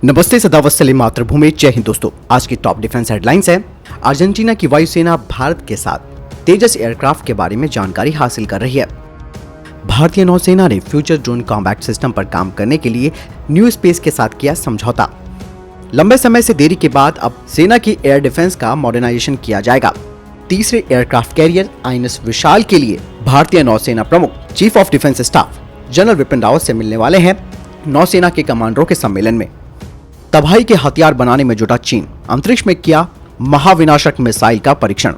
नमस्ते, सदावत सलीम, मातृभूमि, जय हिंद। दोस्तों, आज की टॉप डिफेंस हेडलाइंस है। अर्जेंटीना की वायुसेना भारत के साथ तेजस एयरक्राफ्ट के बारे में जानकारी हासिल कर रही है। भारतीय नौसेना ने फ्यूचर ड्रोन कॉम्बैट सिस्टम पर काम करने के लिए न्यू स्पेस के साथ किया समझौता। लंबे समय से देरी के बाद अब सेना की एयर डिफेंस का मॉडर्नाइजेशन किया जाएगा। तीसरे एयरक्राफ्ट कैरियर आईएनएस विशाल के लिए भारतीय नौसेना प्रमुख chief of defence staff general Vipin Rawat से मिलने वाले हैं। नौसेना के कमांडरों के सम्मेलन में तबाही के हथियार बनाने में जुटा चीन, अंतरिक्ष में किया महाविनाशक मिसाइल का परीक्षण।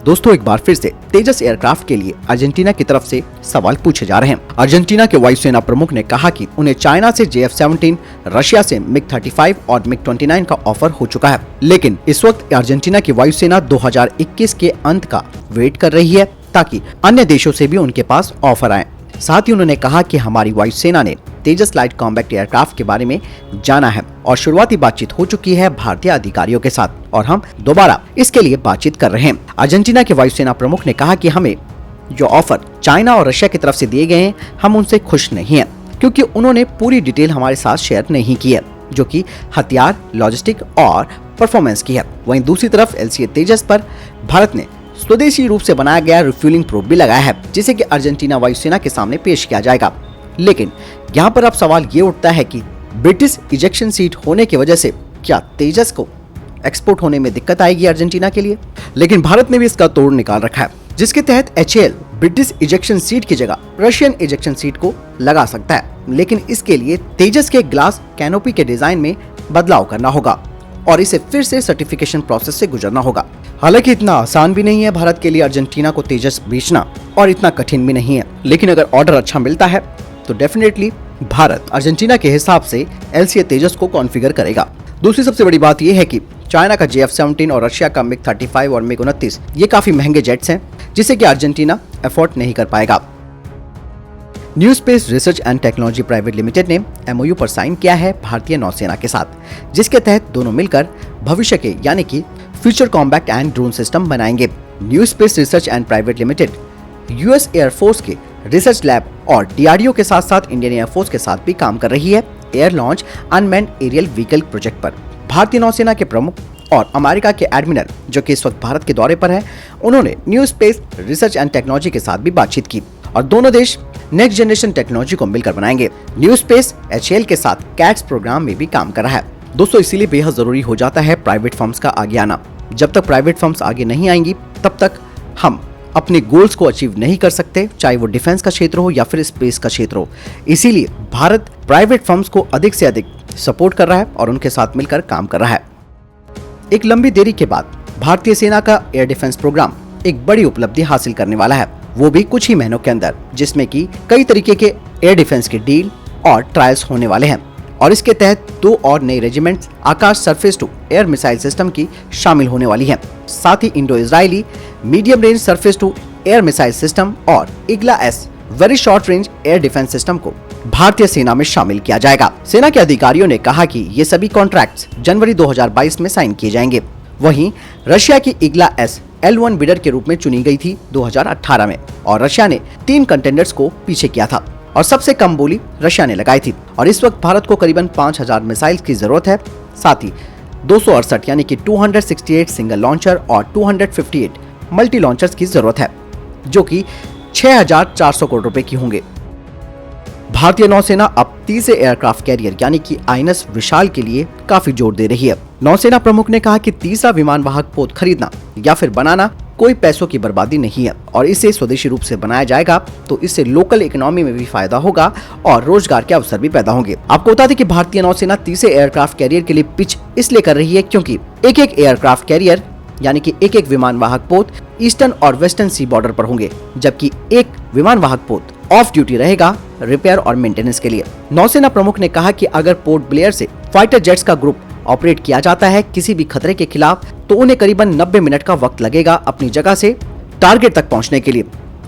दोस्तों, एक बार फिर से तेजस एयरक्राफ्ट के लिए अर्जेंटीना की तरफ से सवाल पूछे जा रहे हैं। अर्जेंटीना के वायुसेना प्रमुख ने कहा कि उन्हें चाइना से JF-17, रशिया से MiG-35 और MiG-29 का ऑफर हो चुका है, लेकिन इस वक्त अर्जेंटीना की वायुसेना 2021 के अंत का वेट कर रही है ताकि अन्य देशों से भी उनके पास ऑफर आए। साथ ही उन्होंने कहा कि हमारी वायुसेना ने तेजस लाइट कॉम्बैट एयरक्राफ्ट के बारे में जाना है और शुरुआती बातचीत हो चुकी है भारतीय अधिकारियों के साथ और हम दोबारा इसके लिए बातचीत कर रहे हैं। अर्जेंटीना के वायुसेना प्रमुख ने कहा कि हमें जो ऑफर चाइना और रशिया की तरफ से दिए गए हैं, हम उनसे खुश नहीं हैं, क्योंकि उन्होंने पूरी डिटेल हमारे साथ शेयर नहीं की है, जो कि हथियार, लॉजिस्टिक और परफॉर्मेंस की है। वहीं दूसरी तरफ LCA तेजस पर भारत ने स्वदेशी रूप से बनाया गया रिफ्यूलिंग प्रोब भी लगाया है, जिसे कि अर्जेंटीना वायुसेना के सामने पेश किया जाएगा। लेकिन यहाँ पर अब सवाल ये उठता है कि ब्रिटिश इजेक्शन सीट होने की वजह से क्या तेजस को एक्सपोर्ट होने में दिक्कत आएगी अर्जेंटीना के लिए। लेकिन भारत ने भी इसका तोड़ निकाल रखा है, जिसके तहत HAL ब्रिटिश इजेक्शन सीट की जगह रशियन इजेक्शन सीट को लगा सकता है, लेकिन इसके लिए तेजस के ग्लास कैनोपी के डिजाइन में बदलाव करना होगा और इसे फिर से सर्टिफिकेशन प्रोसेस से गुजरना होगा। हालांकि इतना आसान भी नहीं है भारत के लिए अर्जेंटीना को तेजस बेचना, और इतना कठिन भी नहीं है, लेकिन अगर ऑर्डर अच्छा मिलता है तो डेफिनेटली भारत अर्जेंटीना के हिसाब से LCA तेजस को कॉन्फ़िगर करेगा। दूसरी सबसे बड़ी बात यह है कि चाइना का JF-17 और रशिया का MiG-35 और MiG-29 ये काफी महंगे जेट्स हैं, जिसे कि अर्जेंटीना अफोर्ड नहीं कर पाएगा। New space research and technology private limited ने MOU पर साइन किया है भारतीय नौसेना के साथ, जिसके तहत दोनों मिलकर भविष्य के यानी कि future combat and drone system बनाएंगे। New space research and private limited US air force के रिसर्च लैब और DRDO के साथ साथ इंडियन एयरफोर्स के साथ भी काम कर रही है air launch unmanned aerial vehicle project पर। भारतीय नौसेना के प्रमुख और अमेरिका के एडमिरल, जो कि इस वक्त भारत के दौरे पर है, उन्होंने new space research and technology के साथ भी बातचीत की और दोनों देश नेक्स्ट जनरेशन टेक्नोलॉजी को मिलकर बनाएंगे। न्यू स्पेस HAL के साथ कैट्स प्रोग्राम में भी काम कर रहा है। दोस्तों, इसीलिए बेहद जरूरी हो जाता है प्राइवेट फर्म्स का आगे आना। जब तक प्राइवेट फर्म्स आगे नहीं आएंगी, तब तक हम अपने गोल्स को अचीव नहीं कर सकते, चाहे वो डिफेंस का क्षेत्र हो या फिर स्पेस का क्षेत्र हो। इसीलिए भारत प्राइवेट फर्म्स को अधिक से अधिक सपोर्ट कर रहा है और उनके साथ मिलकर काम कर रहा है। एक लंबी देरी के बाद भारतीय सेना का एयर डिफेंस प्रोग्राम एक बड़ी उपलब्धि हासिल करने वाला है, वो भी कुछ ही महीनों के अंदर, जिसमें कि कई तरीके के एयर डिफेंस के डील और ट्रायल्स होने वाले हैं और इसके तहत 2 और नई regiments Akash surface to air missile system की शामिल होने वाली हैं। साथ ही Indo Israeli medium range surface to air missile system और IGLA-S very short range air defence system को भारतीय सेना में शामिल किया जाएगा। सेना के अधिकारियों ने कहा कि ये सभी कॉन्ट्रैक्ट्स जनवरी 2022 में साइन किए जाएंगे। वहीं रशिया की IGLA-S L1 बिडर के रूप में चुनी गई थी 2018 में और रशिया ने 3 कंटेंडर्स को पीछे किया था और सबसे कम बोली रशिया ने लगाई थी और इस वक्त भारत को करीबन 5000 मिसाइल की जरूरत है। साथ ही 268 यानी कि 268 सिंगल लॉन्चर और 258 मल्टी लॉन्चर्स की जरूरत है, जो कि 6400 करोड़ रुपए की होंगे। भारतीय नौसेना अब तीसरे एयरक्राफ्ट कैरियर यानी कि आईएनएस विशाल के लिए काफी जोर दे रही है। नौसेना प्रमुख ने कहा कि तीसरा विमान वाहक पोत खरीदना या फिर बनाना कोई पैसों की बर्बादी नहीं है और इसे स्वदेशी रूप से बनाया जाएगा तो इससे लोकल इकोनॉमी में भी फायदा होगा और रोजगार के अवसर भी पैदा होंगे। आपको बता दें कि भारतीय नौसेना तीसरे एयरक्राफ्ट कैरियर के लिए पिच इसलिए कर रही है क्योंकि एक एयरक्राफ्ट कैरियर यानी कि एक विमान वाहक पोत ईस्टर्न और वेस्टर्न सी बॉर्डर पर होंगे, जबकि एक विमान वाहक पोत ऑफ ड्यूटी रहेगा रिपेयर और मेंटेनेंस के लिए। नौसेना प्रमुख ने कहा कि अगर पोर्ट ब्लेयर से फाइटर जेट्स का ग्रुप ऑपरेट किया जाता है किसी भी खतरे के खिलाफ, तो उन्हें करीबन 90 मिनट का वक्त लगेगा अपनी जगह से टारगेट तक पहुंचने के लिए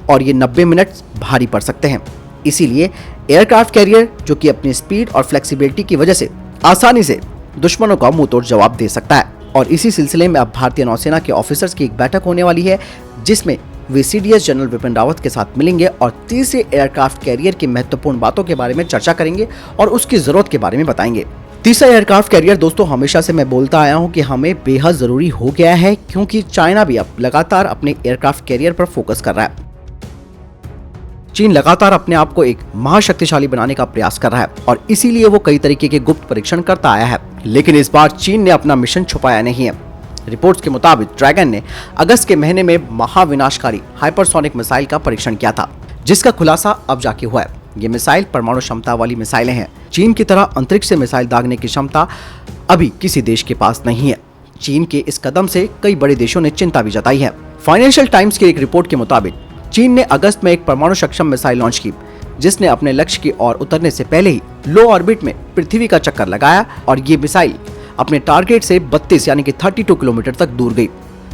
और ये 90 मिनट भारी पड़ सकते हैं। इसीलिए एयरक्राफ्ट कैरियर, जो कि अपनी स्पीड और फ्लेक्सिबिलिटी की वजह से आसानी से दुश्मनों का मुंह तोड़ जवाब दे सकता है और इसी सिलसिले में अब भारतीय नौसेना के ऑफिसर्स की एक बैठक होने वाली है, जिसमें वे CDS जनरल बिपिन रावत के साथ मिलेंगे और तीसरे एयरक्राफ्ट कैरियर की महत्वपूर्ण बातों के बारे में चर्चा करेंगे और उसकी जरूरत के बारे में बताएंगे। तीसरा एयरक्राफ्ट कैरियर दोस्तों, हमेशा से मैं बोलता आया हूं कि हमें बेहद जरूरी हो गया है, क्योंकि चाइना भी अब लगातार अपने एयरक्राफ्ट कैरियर पर फोकस कर रहा है। चीन लगातार अपने आप को एक महाशक्तिशाली बनाने का प्रयास कर रहा है और इसीलिए वो कई तरीके के गुप्त परीक्षण करता आया है, लेकिन इस बार चीन ने अपना मिशन छुपाया नहीं है। रिपोर्ट्स के मुताबिक ड्रैगन ने अगस्त के महीने में महाविनाशकारी हाइपरसोनिक मिसाइल का परीक्षण किया था, जिसका खुलासा अब जाके हुआ है। ये मिसाइल परमाणु क्षमता वाली मिसाइलें हैं। चीन की तरह अंतरिक्ष से मिसाइल दागने की क्षमता अभी किसी देश के पास नहीं है। चीन के इस कदम से कई बड़े देशों ने चिंता भी जताई है। फाइनेंशियल टाइम्स की एक रिपोर्ट के मुताबिक चीन ने अगस्त में एक परमाणु सक्षम मिसाइल लॉन्च की, जिसने अपने लक्ष्य की ओर उतरने से पहले ही लो ऑर्बिट में पृथ्वी का चक्कर लगाया और ये मिसाइल अपने टारगेट से 32 यानी कि 32 किलोमीटर तक दूर गई।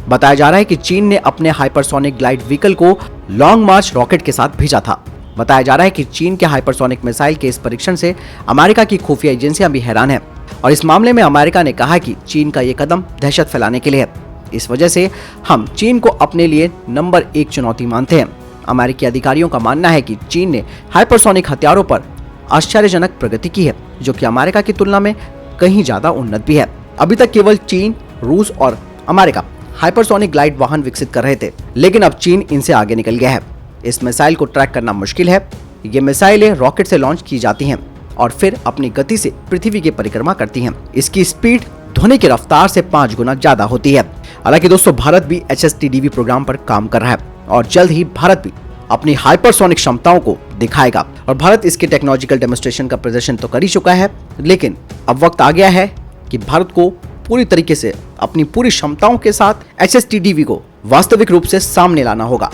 बताया जा रहा है कि चीन ने अपने हाइपरसोनिक ग्लाइड व्हीकल को लॉन्ग मार्च रॉकेट के साथ भेजा था। बताया जा रहा है कि चीन के हाइपरसोनिक मिसाइल के इस परीक्षण से अमेरिका की खुफिया एजेंसियां भी हैरान हैं और इस मामले में अमेरिका ने कहा कि चीन का ये कदम दहशत फैलाने के लिए है। इस वजह से हम चीन को अपने लिए नंबर 1 चुनौती मानते हैं। अमेरिकी अधिकारियों का मानना है कि चीन ने हाइपरसोनिक हथियारों पर आश्चर्यजनक प्रगति की है, जो कि अमेरिका की तुलना में कहीं ज्यादा उन्नत भी है। अभी तक केवल चीन, रूस और अमेरिका हाइपरसोनिक ग्लाइड वाहन विकसित कर रहे थे, लेकिन अब चीन इनसे आगे निकल गया है। इस मिसाइल को ट्रैक करना मुश्किल है। ये मिसाइलें रॉकेट से लॉन्च की जाती हैं और फिर अपनी गति से पृथ्वी की परिक्रमा करती हैं। इसकी स्पीड ध्वनि की रफ्तार से 5 गुना ज्यादा होती है। हालांकि दोस्तों, भारत भी HSTDV प्रोग्राम पर काम कर रहा है और जल्द ही भारत भी अपनी हाइपरसोनिक क्षमताओं को दिखाएगा और भारत इसके टेक्नोलॉजिकल डेमोन्स्ट्रेशन का प्रदर्शन तो कर ही चुका है, लेकिन अब वक्त आ गया है कि भारत को पूरी तरीके से अपनी पूरी क्षमताओं के साथ HSTDV को वास्तविक रूप से सामने लाना होगा।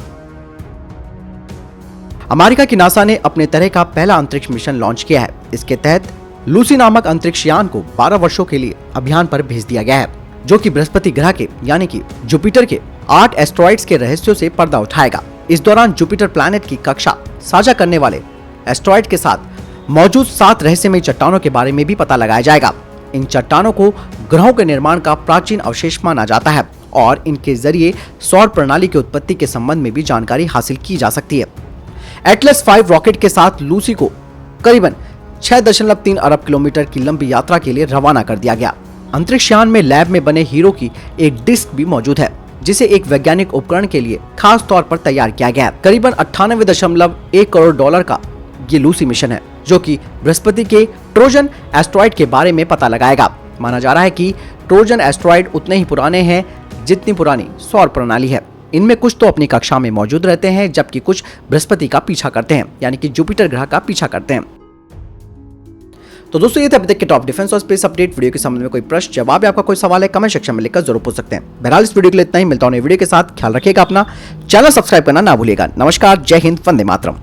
अमेरिका की नासा ने अपने तरह का पहला अंतरिक्ष मिशन लॉन्च किया है। इसके तहत लूसी नामक अंतरिक्ष यान को 12 वर्षों के लिए अभियान पर भेज दिया गया है, जो कि बृहस्पति ग्रह के यानी कि जुपिटर के 8 एस्ट्रॉइड्स के रहस्यों से पर्दा उठाएगा। इस दौरान जुपिटर प्लैनेट की कक्षा साझा करने वाले एस्ट्रॉइड के साथ मौजूद 7 रहस्यमयी चट्टानों के बारे में भी पता लगाया जाएगा। इन चट्टानों को ग्रहों के निर्माण का प्राचीन अवशेष माना जाता है और इनके जरिए सौर प्रणाली की उत्पत्ति के संबंध में भी जानकारी हासिल की जा सकती है। एटलस 5 रॉकेट के साथ लूसी को करीबन 6.3 अरब किलोमीटर की लंबी यात्रा के लिए रवाना कर दिया गया। अंतरिक्ष यान में लैब में बने हीरो की एक डिस्क भी मौजूद है, जिसे एक वैज्ञानिक उपकरण के लिए खास तौर पर तैयार किया गया है। करीबन 98.1 करोड़ डॉलर का ये लूसी मिशन है, जो कि बृहस्पति के ट्रोजन एस्ट्रॉइड के बारे में पता लगाएगा। माना जा रहा है कि ट्रोजन एस्ट्रॉइड उतने ही पुराने हैं जितनी पुरानी सौर प्रणाली है। इनमें कुछ तो अपनी कक्षा में मौजूद रहते हैं, जबकि कुछ बृहस्पति का पीछा करते हैं, यानी कि जुपिटर ग्रह का पीछा करते हैं। तो दोस्तों, ये थे अभी तक के टॉप डिफेंस और स्पेस अपडेट। वीडियो के संबंध में कोई प्रश्न, जवाब या आपका कोई सवाल है, कमेंट सेक्शन में लिखकर जरूर पूछ सकते हैं। बहरहाल इस वीडियो के लिए इतना ही। मिलता हूं नई वीडियो के साथ। ख्याल रखिएगा अपना, चैनल सब्सक्राइब करना ना भूलिएगा। नमस्कार, जय हिंद, वंदे मातरम।